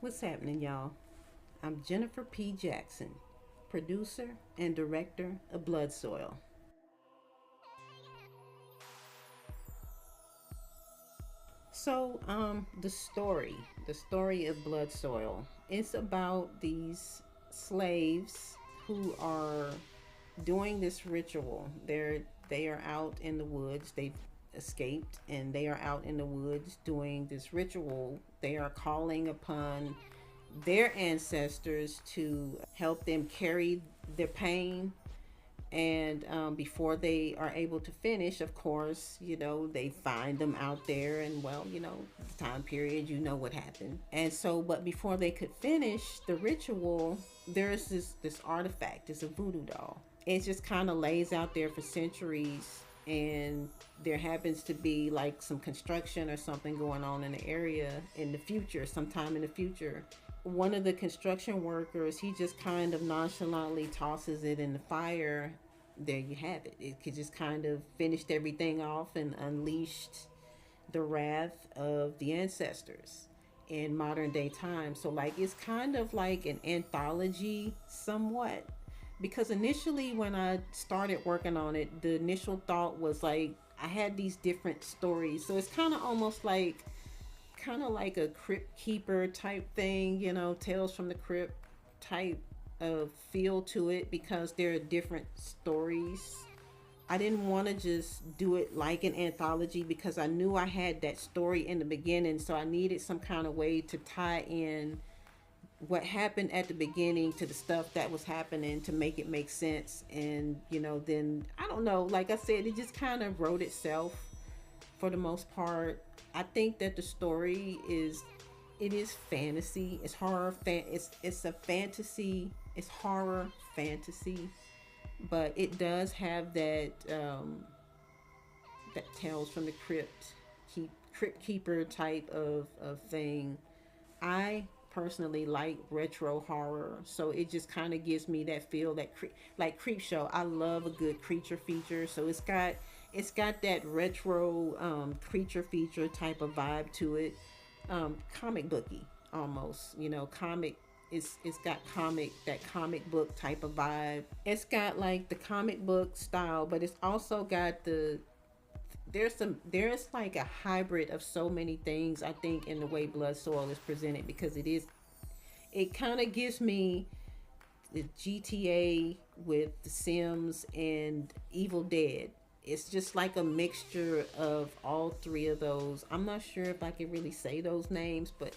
What's happening, y'all? I'm Jennifer P. Jackson, producer and director of BLOODSOIL. The story of BLOODSOIL. It's about these slaves who are doing this ritual. They are out in the woods. They've escaped and they are out in the woods doing this ritual. They are calling upon their ancestors to help them carry their pain. And before they are able to finish, of course, they find them out there, and well, the time period, what happened. And so, but before they could finish the ritual, there's this artifact. It's a voodoo doll. It just kind of lays out there for centuries, and there happens to be like some construction or something going on in the area in the future, sometime in the future. One of the construction workers, he just kind of nonchalantly tosses it in the fire. There you have it. It could just kind of finished everything off and unleashed the wrath of the ancestors in modern day time. So like it's kind of like an anthology somewhat, because initially when I started working on it, the initial thought was like I had these different stories. So it's kind of like a crypt keeper type thing, tales from the crypt type of feel to it, because there are different stories. I didn't want to just do it like an anthology because I knew I had that story in the beginning, so I needed some kind of way to tie in what happened at the beginning to the stuff that was happening to make it make sense. And then I don't know, like I said, it just kind of wrote itself for the most part. I think that the story is fantasy. It's horror. It's a fantasy. It's horror fantasy, but it does have that tales from the crypt keeper type of thing. I personally like retro horror, so it just kind of gives me that feel, like Creep Show. I love a good creature feature, so it's got that retro creature feature type of vibe to it. Comic booky almost, comic. It's got that comic book type of vibe. It's got like the comic book style, but it's also got there's like a hybrid of so many things, I think, in the way Blood Soil is presented, because it kind of gives me the GTA with the Sims and Evil Dead. It's just like a mixture of all three of those. I'm not sure if I can really say those names, but